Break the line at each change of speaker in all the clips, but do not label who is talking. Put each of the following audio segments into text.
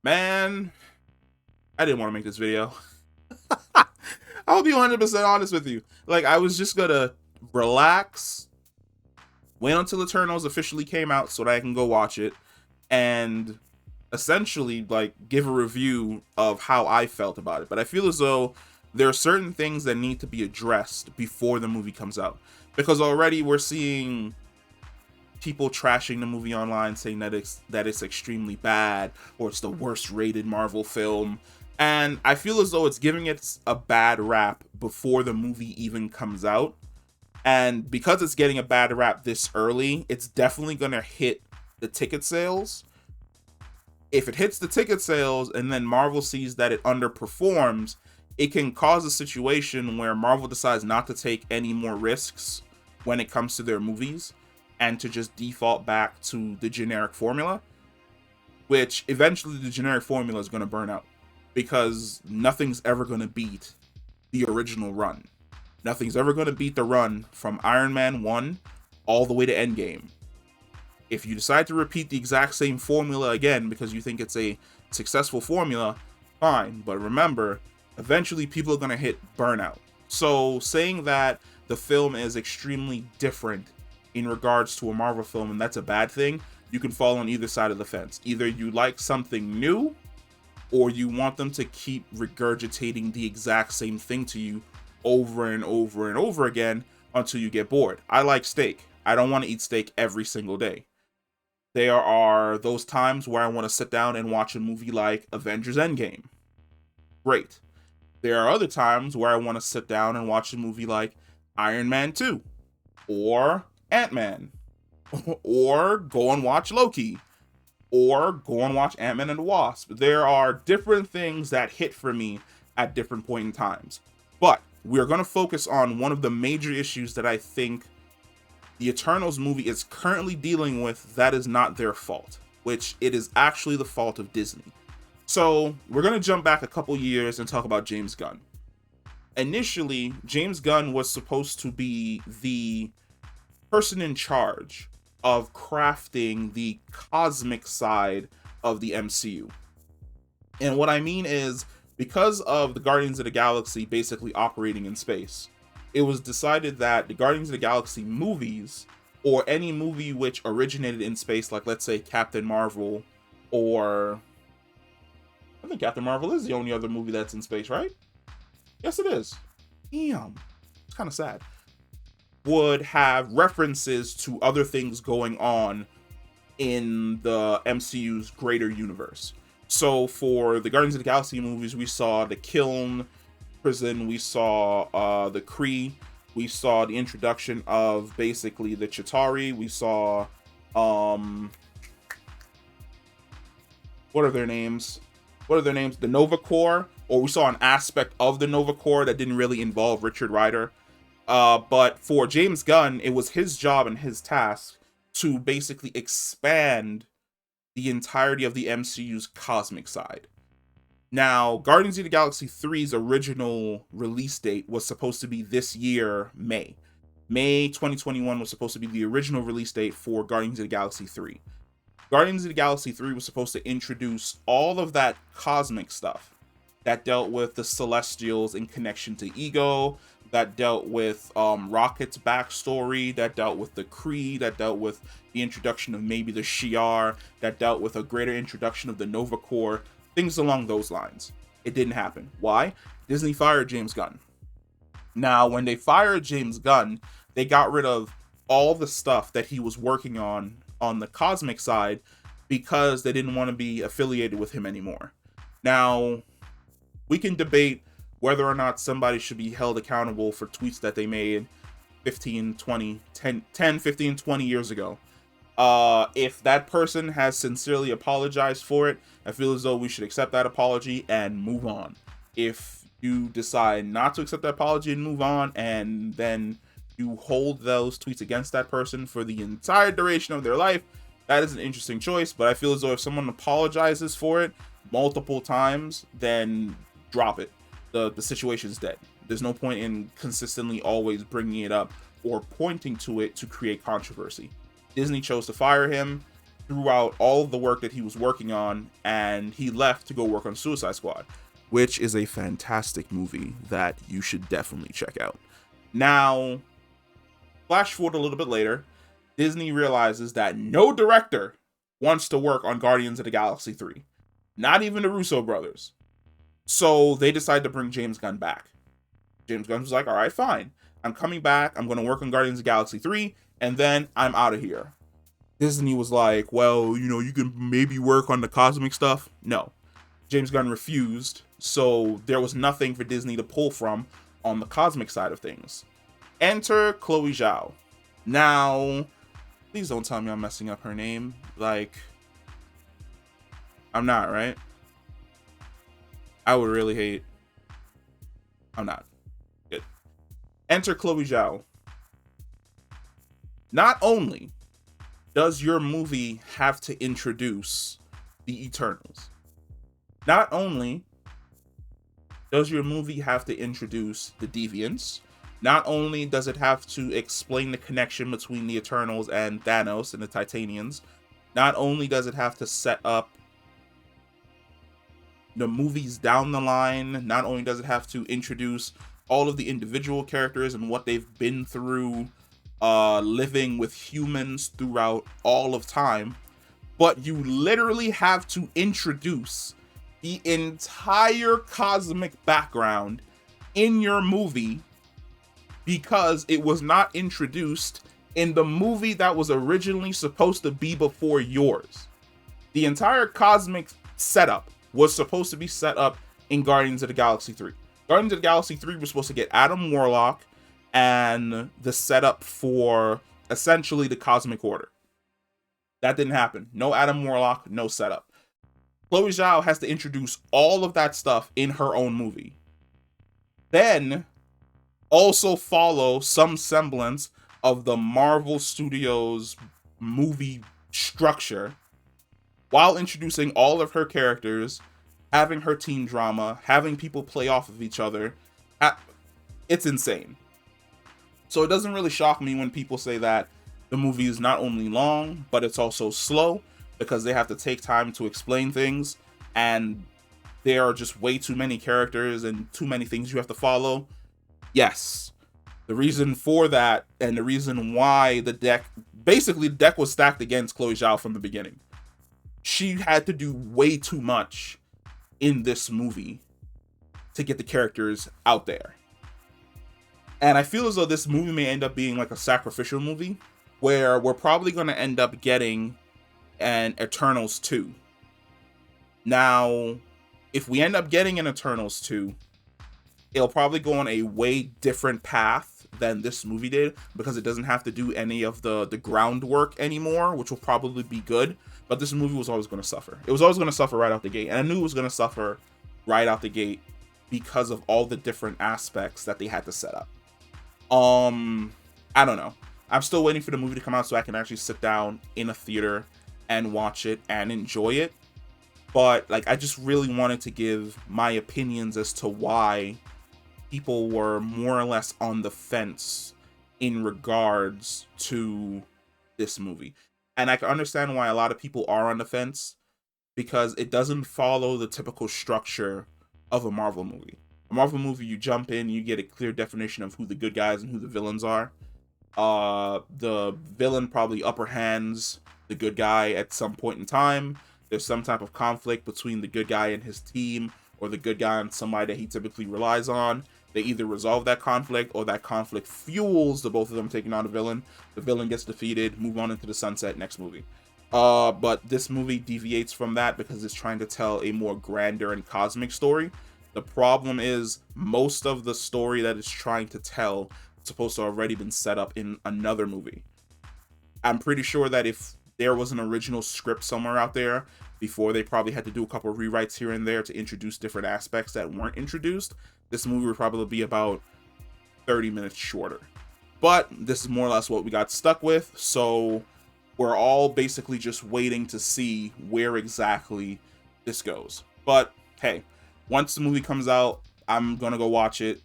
Man, I didn't want to make this video. I'll be 100% honest with you. Like, I was just gonna relax, wait until Eternals officially came out so that I can go watch it, and essentially, like, give a review of how I felt about it. But I feel as though there are certain things that need to be addressed before the movie comes out. Because already we're seeing people trashing the movie online, saying that it's extremely bad or it's the worst rated Marvel film. And I feel as though it's giving it a bad rap before the movie even comes out. And because it's getting a bad rap this early, it's definitely going to hit the ticket sales. If it hits the ticket sales and then Marvel sees that it underperforms, it can cause a situation where Marvel decides not to take any more risks when it comes to their movies and to just default back to the generic formula, which eventually the generic formula is going to burn out because nothing's ever going to beat the original run. Nothing's ever going to beat the run from Iron Man 1 all the way to Endgame. If you decide to repeat the exact same formula again because you think it's a successful formula, fine. But remember, eventually people are going to hit burnout. So saying that the film is extremely different in regards to a Marvel film and that's a bad thing, you can fall on either side of the fence. Either you like something new or you want them to keep regurgitating the exact same thing to you over and over and over again until you get bored. I like steak. I don't want to eat steak every single day. There are those times where I want to sit down and watch a movie like Avengers Endgame. Great. There are other times where I want to sit down and watch a movie like Iron Man 2 or Ant-Man or go and watch Loki or go and watch Ant-Man and the Wasp. There are different things that hit for me at different point in times. But we're going to focus on one of the major issues that I think the Eternals movie is currently dealing with that is not their fault, which it is actually the fault of Disney. So we're going to jump back a couple years and talk about James Gunn. Initially, James Gunn was supposed to be the person in charge of crafting the cosmic side of the MCU. And what I mean is, because of the Guardians of the Galaxy basically operating in space, it was decided that the Guardians of the Galaxy movies, or any movie which originated in space, like let's say Captain Marvel, or I think Captain Marvel is the only other movie that's in space, right? Yes, it is. Damn. It's kind of sad. Would have references to other things going on in the MCU's greater universe. So for the Guardians of the Galaxy movies, we saw the Kiln prison, we saw the Kree, we saw the introduction of basically the Chitauri, we saw what are their names? The Nova Corps, or we saw an aspect of the Nova Corps that didn't really involve Richard Rider. But for James Gunn, it was his job and his task to basically expand the entirety of the MCU's cosmic side. Now, Guardians of the Galaxy 3's original release date was supposed to be this year, May. May 2021 was supposed to be the original release date for Guardians of the Galaxy 3. Guardians of the Galaxy 3 was supposed to introduce all of that cosmic stuff that dealt with the Celestials in connection to Ego, that dealt with Rocket's backstory, that dealt with the Kree, that dealt with the introduction of maybe the Shi'ar, that dealt with a greater introduction of the Nova Corps, things along those lines. It didn't happen. Why? Disney fired James Gunn. Now, when they fired James Gunn, they got rid of all the stuff that he was working on the cosmic side because they didn't want to be affiliated with him anymore. Now, we can debate whether or not somebody should be held accountable for tweets that they made 10, 15, 20 years ago. If that person has sincerely apologized for it, I feel as though we should accept that apology and move on. If you decide not to accept that apology and move on, and then you hold those tweets against that person for the entire duration of their life, that is an interesting choice. But I feel as though if someone apologizes for it multiple times, then drop it. The situation's dead. There's no point in consistently always bringing it up or pointing to it to create controversy. Disney chose to fire him. throughout all the work that he was working on, and he left to go work on Suicide Squad, which is a fantastic movie that you should definitely check out. Now, flash forward a little bit later, Disney realizes that no director wants to work on Guardians of the Galaxy 3. Not even the Russo brothers. So they decide to bring James Gunn back. James Gunn was like, all right, fine. I'm coming back. I'm going to work on Guardians of the Galaxy 3, and then I'm out of here. Disney was like, well, you can maybe work on the cosmic stuff. No. James Gunn refused, so there was nothing for Disney to pull from on the cosmic side of things. Enter Chloe Zhao. Now, please don't tell me I'm messing up her name. Like, I'm not, right? I would really hate. I'm not. Good. Enter Chloe Zhao. Not only does your movie have to introduce the Eternals, not only does your movie have to introduce the Deviants, not only does it have to explain the connection between the Eternals and Thanos and the Titanians, not only does it have to set up the movies down the line, not only does it have to introduce all of the individual characters and what they've been through living with humans throughout all of time, but you literally have to introduce the entire cosmic background in your movie because it was not introduced in the movie that was originally supposed to be before yours. The entire cosmic setup was supposed to be set up in Guardians of the Galaxy 3. Guardians of the Galaxy 3 was supposed to get Adam Warlock and the setup for essentially the Cosmic Order. That didn't happen. No Adam Warlock, no setup. Chloe Zhao has to introduce all of that stuff in her own movie. Then also follow some semblance of the Marvel Studios movie structure while introducing all of her characters, having her teen drama, having people play off of each other. It's insane. So it doesn't really shock me when people say that the movie is not only long, but it's also slow because they have to take time to explain things, and there are just way too many characters and too many things you have to follow. Yes, the reason for that and the reason why the deck was stacked against Chloe Zhao from the beginning. She had to do way too much in this movie to get the characters out there. And I feel as though this movie may end up being like a sacrificial movie where we're probably going to end up getting an Eternals 2. Now, if we end up getting an Eternals 2, it'll probably go on a way different path than this movie did because it doesn't have to do any of the groundwork anymore, which will probably be good. But this movie was always going to suffer. It was always going to suffer right out the gate. And I knew it was going to suffer right out the gate because of all the different aspects that they had to set up. I don't know. I'm still waiting for the movie to come out so I can actually sit down in a theater and watch it and enjoy it. But like, I just really wanted to give my opinions as to why people were more or less on the fence in regards to this movie. And I can understand why a lot of people are on the fence because it doesn't follow the typical structure of a Marvel movie. A Marvel movie, you jump in, you get a clear definition of who the good guys and who the villains are. The villain probably upper hands the good guy at some point in time. There's some type of conflict between the good guy and his team, or the good guy and somebody that he typically relies on. They either resolve that conflict, or that conflict fuels the both of them taking on the villain. The villain gets defeated, move on into the sunset, next movie. But this movie deviates from that because it's trying to tell a more grander and cosmic story. The problem is most of the story that it's trying to tell is supposed to have already been set up in another movie. I'm pretty sure that if there was an original script somewhere out there before, they probably had to do a couple of rewrites here and there to introduce different aspects that weren't introduced. This movie would probably be about 30 minutes shorter. But this is more or less what we got stuck with, so we're all basically just waiting to see where exactly this goes. But hey, once the movie comes out, I'm gonna go watch it.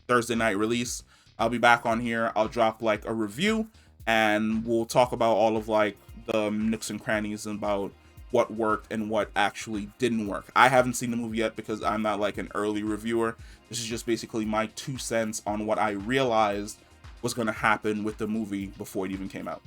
Thursday night release. I'll be back on here. I'll drop like a review and we'll talk about all of like the nooks and crannies about what worked and what actually didn't work. I haven't seen the movie yet because I'm not like an early reviewer. This is just basically my 2 cents on what I realized was going to happen with the movie before it even came out.